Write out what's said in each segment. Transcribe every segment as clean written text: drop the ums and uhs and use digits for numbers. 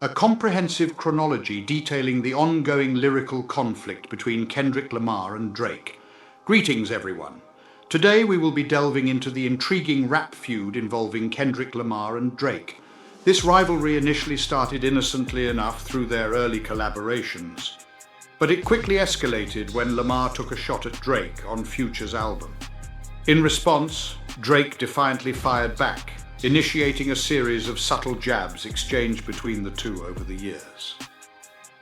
a comprehensive chronology detailing the ongoing lyrical conflict between Kendrick Lamar and Drake. Greetings, everyone. Today we will be delving into the intriguing rap feud involving Kendrick Lamar and Drake. This rivalry initially started innocently enough through their early collaborations, but it quickly escalated when Lamar took a shot at Drake on Future's album. In response, Drake defiantly fired back, initiating a series of subtle jabs exchanged between the two over the years.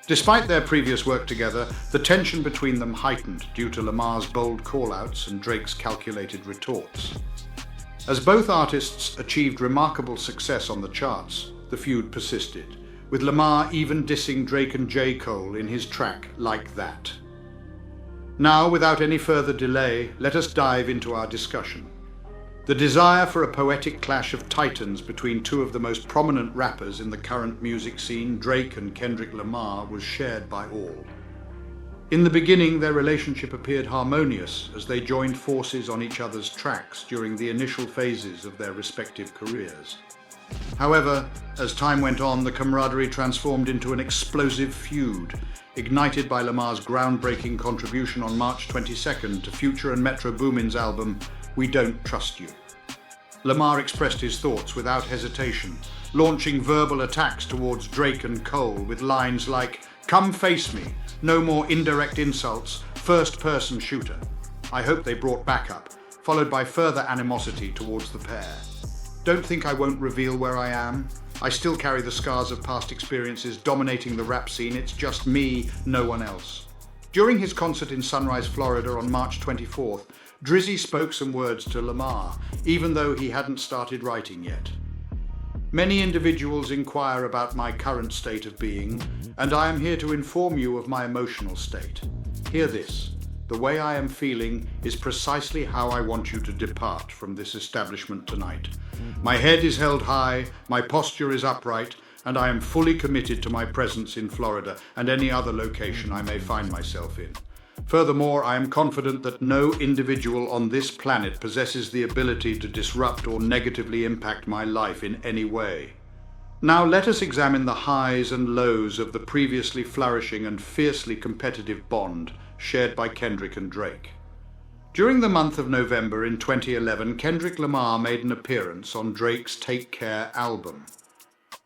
Despite their previous work together, the tension between them heightened due to Lamar's bold call-outs and Drake's calculated retorts. As both artists achieved remarkable success on the charts, the feud persisted, with Lamar even dissing Drake and J. Cole in his track Like That. Now, without any further delay, let us dive into our discussion. The desire for a poetic clash of titans between two of the most prominent rappers in the current music scene, Drake and Kendrick Lamar, was shared by all. In the beginning, their relationship appeared harmonious as they joined forces on each other's tracks during the initial phases of their respective careers. However, as time went on, the camaraderie transformed into an explosive feud, ignited by Lamar's groundbreaking contribution on March 22nd to Future and Metro Boomin's album, We Don't Trust You. Lamar expressed his thoughts without hesitation, launching verbal attacks towards Drake and Cole with lines like, "Come face me, no more indirect insults, first-person shooter." I hope they brought backup, followed by further animosity towards the pair. "Don't think I won't reveal where I am. I still carry the scars of past experiences dominating the rap scene. It's just me, no one else." During his concert in Sunrise, Florida on March 24th, Drizzy spoke some words to Lamar, even though he hadn't started writing yet. "Many individuals inquire about my current state of being, and I am here to inform you of my emotional state. Hear this. The way I am feeling is precisely how I want you to depart from this establishment tonight. My head is held high, my posture is upright, and I am fully committed to my presence in Florida and any other location I may find myself in. Furthermore, I am confident that no individual on this planet possesses the ability to disrupt or negatively impact my life in any way." Now let us examine the highs and lows of the previously flourishing and fiercely competitive bond shared by Kendrick and Drake. During the month of November in 2011, Kendrick Lamar made an appearance on Drake's Take Care album.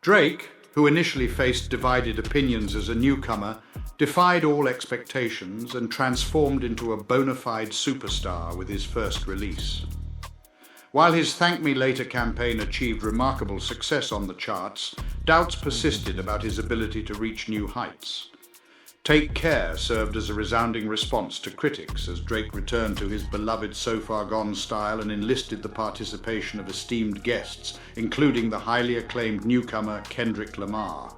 Drake, who initially faced divided opinions as a newcomer, defied all expectations and transformed into a bona fide superstar with his first release. While his Thank Me Later campaign achieved remarkable success on the charts, doubts persisted about his ability to reach new heights. Take Care served as a resounding response to critics as Drake returned to his beloved So Far Gone style and enlisted the participation of esteemed guests, including the highly acclaimed newcomer Kendrick Lamar.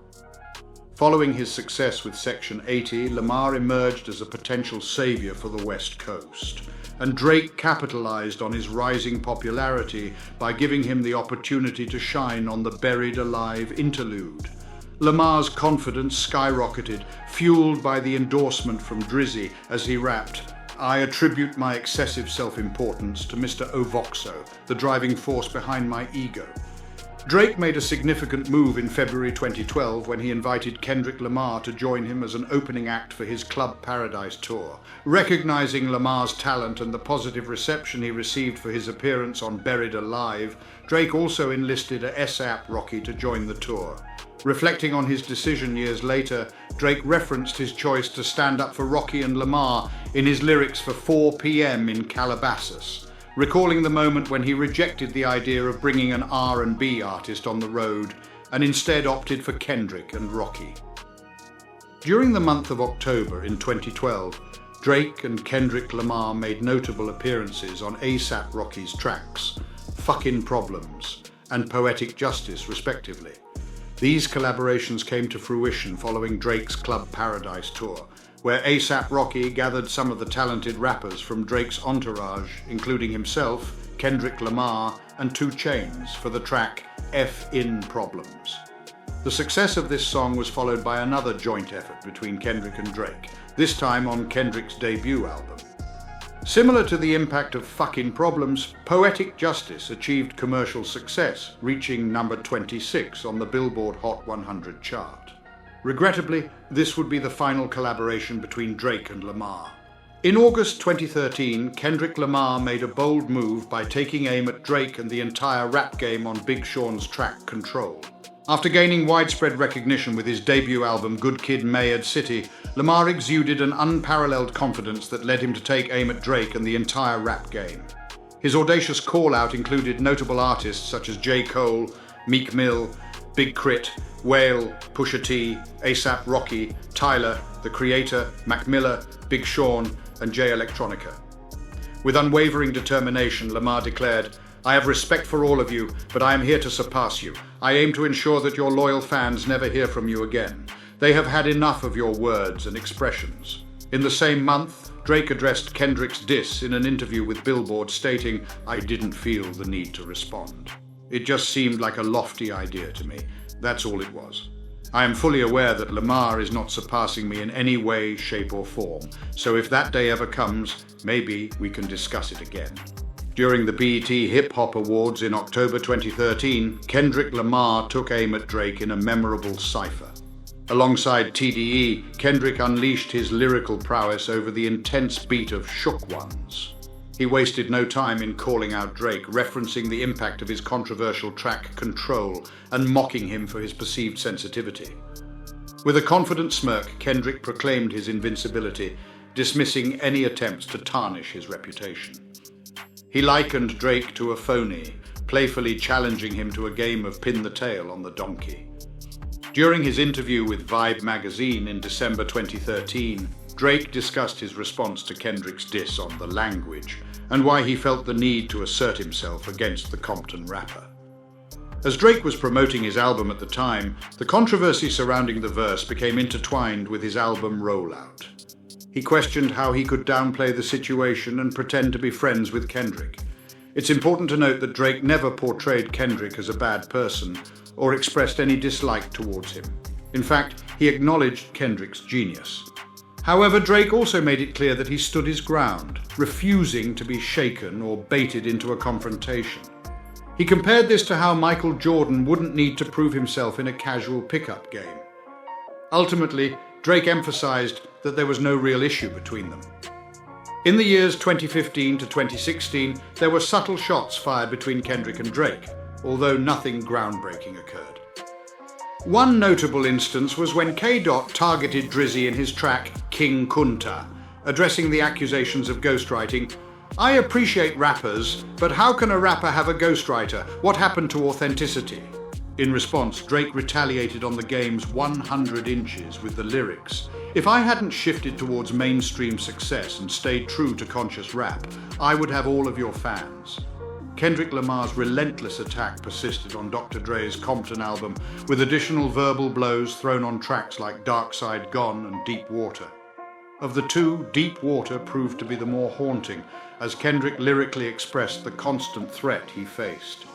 Following his success with Section 80, Lamar emerged as a potential savior for the West Coast, and Drake capitalized on his rising popularity by giving him the opportunity to shine on the Buried Alive interlude. Lamar's confidence skyrocketed, fueled by the endorsement from Drizzy as he rapped, "I attribute my excessive self-importance to Mr. Ovoxo, the driving force behind my ego." Drake made a significant move in February 2012 when he invited Kendrick Lamar to join him as an opening act for his Club Paradise tour. Recognizing Lamar's talent and the positive reception he received for his appearance on Buried Alive, Drake also enlisted A$AP Rocky to join the tour. Reflecting on his decision years later, Drake referenced his choice to stand up for Rocky and Lamar in his lyrics for 4 p.m. in Calabasas, recalling the moment when he rejected the idea of bringing an R&B artist on the road and instead opted for Kendrick and Rocky. During the month of October in 2012, Drake and Kendrick Lamar made notable appearances on A$AP Rocky's tracks, Fuckin' Problems and Poetic Justice, respectively. These collaborations came to fruition following Drake's Club Paradise tour, where A$AP Rocky gathered some of the talented rappers from Drake's entourage, including himself, Kendrick Lamar, and 2 Chainz for the track F***in Problems. The success of this song was followed by another joint effort between Kendrick and Drake, this time on Kendrick's debut album. Similar to the impact of fucking problems, Poetic Justice achieved commercial success, reaching number 26 on the Billboard Hot 100 chart. Regrettably, this would be the final collaboration between Drake and Lamar. In August 2013, Kendrick Lamar made a bold move by taking aim at Drake and the entire rap game on Big Sean's track Control. After gaining widespread recognition with his debut album Good Kid, Mad City, Lamar exuded an unparalleled confidence that led him to take aim at Drake and the entire rap game. His audacious call-out included notable artists such as J. Cole, Meek Mill, Big Crit, Whale, Pusha T, A$AP Rocky, Tyler, The Creator, Mac Miller, Big Sean, and Jay Electronica. With unwavering determination, Lamar declared, "I have respect for all of you, but I am here to surpass you. I aim to ensure that your loyal fans never hear from you again. They have had enough of your words and expressions." In the same month, Drake addressed Kendrick's diss in an interview with Billboard, stating, "I didn't feel the need to respond. It just seemed like a lofty idea to me. That's all it was. I am fully aware that Lamar is not surpassing me in any way, shape or form, so if that day ever comes, maybe we can discuss it again." During the BET Hip Hop Awards in October 2013, Kendrick Lamar took aim at Drake in a memorable cypher. Alongside TDE, Kendrick unleashed his lyrical prowess over the intense beat of Shook Ones. He wasted no time in calling out Drake, referencing the impact of his controversial track Control and mocking him for his perceived sensitivity. With a confident smirk, Kendrick proclaimed his invincibility, dismissing any attempts to tarnish his reputation. He likened Drake to a phony, playfully challenging him to a game of pin the tail on the donkey. During his interview with Vibe magazine in December 2013, Drake discussed his response to Kendrick's diss on the language and why he felt the need to assert himself against the Compton rapper. As Drake was promoting his album at the time, the controversy surrounding the verse became intertwined with his album rollout. He questioned how he could downplay the situation and pretend to be friends with Kendrick. It's important to note that Drake never portrayed Kendrick as a bad person or expressed any dislike towards him. In fact, he acknowledged Kendrick's genius. However, Drake also made it clear that he stood his ground, refusing to be shaken or baited into a confrontation. He compared this to how Michael Jordan wouldn't need to prove himself in a casual pickup game. Ultimately, Drake emphasized that there was no real issue between them. In the years 2015 to 2016, there were subtle shots fired between Kendrick and Drake, although nothing groundbreaking occurred. One notable instance was when K-Dot targeted Drizzy in his track King Kunta, addressing the accusations of ghostwriting. "I appreciate rappers, but how can a rapper have a ghostwriter? What happened to authenticity?" In response, Drake retaliated on the game's 100 Inches with the lyrics, "If I hadn't shifted towards mainstream success and stayed true to conscious rap, I would have all of your fans." Kendrick Lamar's relentless attack persisted on Dr. Dre's Compton album, with additional verbal blows thrown on tracks like Dark Side Gone and Deep Water. Of the two, Deep Water proved to be the more haunting, as Kendrick lyrically expressed the constant threat he faced.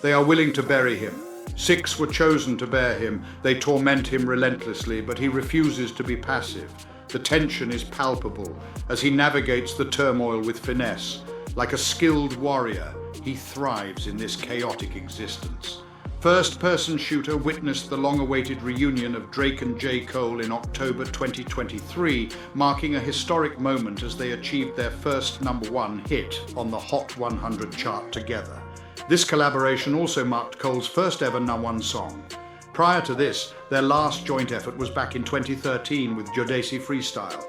"They are willing to bury him. 6 were chosen to bear him. They torment him relentlessly, but he refuses to be passive. The tension is palpable as he navigates the turmoil with finesse. Like a skilled warrior, he thrives in this chaotic existence." First-person shooter witnessed the long-awaited reunion of Drake and J. Cole in October 2023, marking a historic moment as they achieved their first #1 hit on the Hot 100 chart together. This collaboration also marked Cole's first ever #1 song. Prior to this, their last joint effort was back in 2013 with Jodeci Freestyle.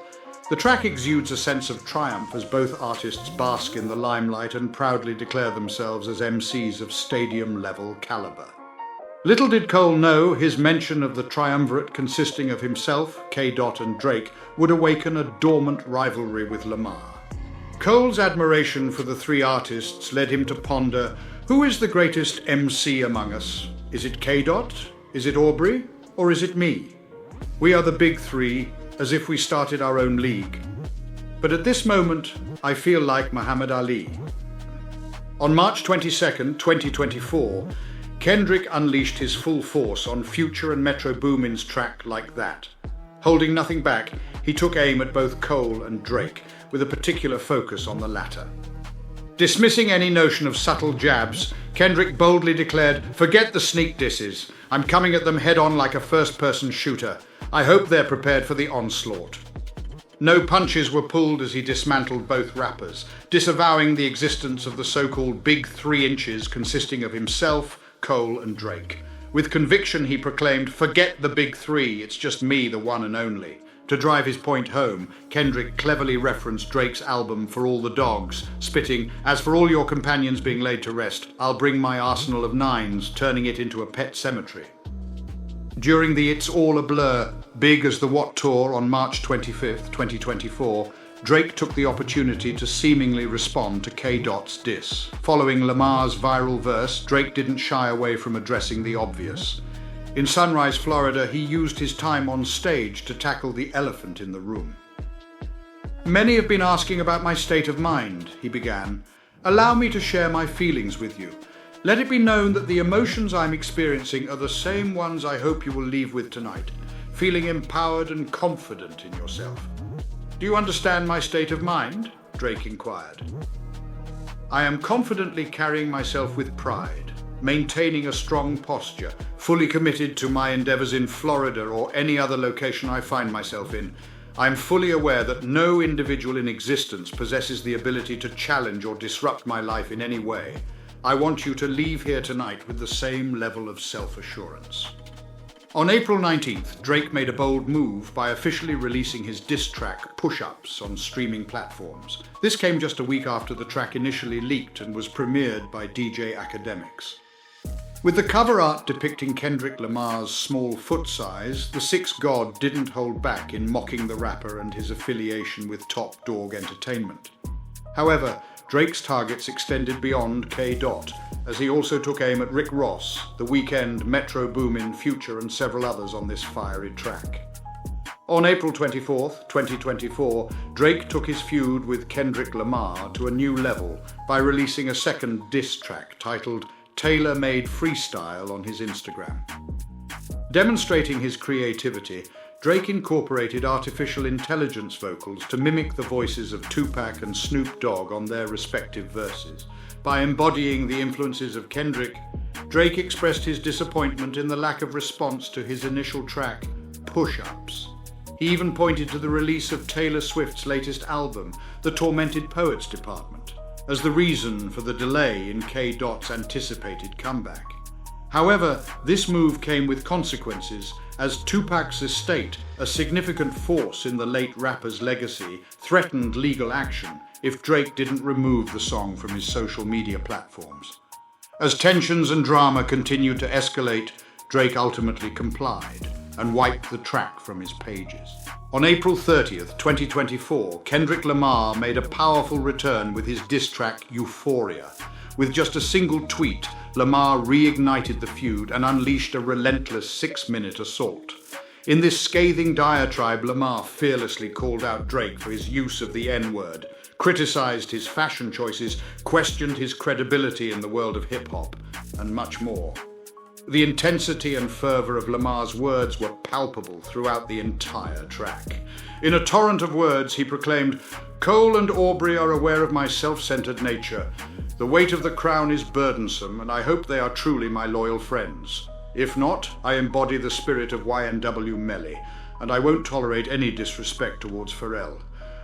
The track exudes a sense of triumph as both artists bask in the limelight and proudly declare themselves as MCs of stadium-level caliber. Little did Cole know his mention of the triumvirate consisting of himself, K-Dot and Drake would awaken a dormant rivalry with Lamar. Cole's admiration for the three artists led him to ponder, who is the greatest MC among us? Is it K-Dot? Is it Aubrey? Or is it me? We are the big three, as if we started our own league. But at this moment, I feel like Muhammad Ali. On March 22nd, 2024, Kendrick unleashed his full force on Future and Metro Boomin's track Like That. Holding nothing back, he took aim at both Cole and Drake, with a particular focus on the latter. Dismissing any notion of subtle jabs, Kendrick boldly declared, "Forget the sneak disses. I'm coming at them head-on like a first-person shooter. I hope they're prepared for the onslaught." No punches were pulled as he dismantled both rappers, disavowing the existence of the so-called Big 3 inches consisting of himself, Cole and Drake. With conviction he proclaimed, "Forget the Big 3, it's just me, the one and only." To drive his point home, Kendrick cleverly referenced Drake's album For All the Dogs, spitting, "As for all your companions being laid to rest, I'll bring my arsenal of nines, turning it into a pet cemetery." During the It's All a Blur, Big as the What tour on March 25th, 2024, Drake took the opportunity to seemingly respond to K-Dot's diss. Following Lamar's viral verse, Drake didn't shy away from addressing the obvious. In Sunrise, Florida, he used his time on stage to tackle the elephant in the room. "Many have been asking about my state of mind," he began. "Allow me to share my feelings with you. Let it be known that the emotions I'm experiencing are the same ones I hope you will leave with tonight, feeling empowered and confident in yourself." "Do you understand my state of mind?" Drake inquired. "I am confidently carrying myself with pride, maintaining a strong posture, fully committed to my endeavors in Florida or any other location I find myself in. I am fully aware that no individual in existence possesses the ability to challenge or disrupt my life in any way. I want you to leave here tonight with the same level of self-assurance." On April 19th, Drake made a bold move by officially releasing his diss track Push-Ups on streaming platforms. This came just a week after the track initially leaked and was premiered by DJ Akademiks. With the cover art depicting Kendrick Lamar's small foot size, the Sixth God didn't hold back in mocking the rapper and his affiliation with Top Dawg Entertainment. However, Drake's targets extended beyond K-Dot, as he also took aim at Rick Ross, The Weeknd, Metro Boomin, Future and several others on this fiery track. On April 24th, 2024, Drake took his feud with Kendrick Lamar to a new level by releasing a second diss track titled Tailor-Made Freestyle on his Instagram. Demonstrating his creativity, Drake incorporated artificial intelligence vocals to mimic the voices of Tupac and Snoop Dogg on their respective verses. By embodying the influences of Kendrick, Drake expressed his disappointment in the lack of response to his initial track, Push-Ups. He even pointed to the release of Taylor Swift's latest album, The Tormented Poets Department, as the reason for the delay in K-Dot's anticipated comeback. However, this move came with consequences, as Tupac's estate, a significant force in the late rapper's legacy, threatened legal action if Drake didn't remove the song from his social media platforms. As tensions and drama continued to escalate, Drake ultimately complied and wiped the track from his pages. On April 30th, 2024, Kendrick Lamar made a powerful return with his diss track Euphoria. With just a single tweet, Lamar reignited the feud and unleashed a relentless 6-minute assault. In this scathing diatribe, Lamar fearlessly called out Drake for his use of the N-word, criticized his fashion choices, questioned his credibility in the world of hip-hop, and much more. The intensity and fervor of Lamar's words were palpable throughout the entire track. In a torrent of words, he proclaimed, "Cole and Aubrey are aware of my self-centered nature. The weight of the crown is burdensome, and I hope they are truly my loyal friends. If not, I embody the spirit of YNW Melly, and I won't tolerate any disrespect towards Pharrell.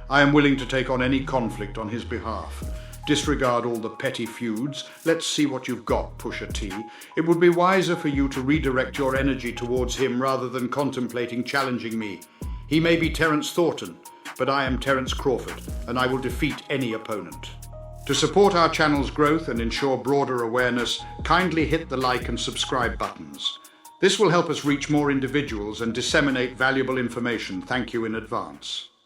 I am willing to take on any conflict on his behalf. Disregard all the petty feuds. Let's see what you've got, Pusha T. It would be wiser for you to redirect your energy towards him rather than contemplating challenging me. He may be Terence Thornton, but I am Terence Crawford, and I will defeat any opponent." To support our channel's growth and ensure broader awareness, kindly hit the like and subscribe buttons. This will help us reach more individuals and disseminate valuable information. Thank you in advance.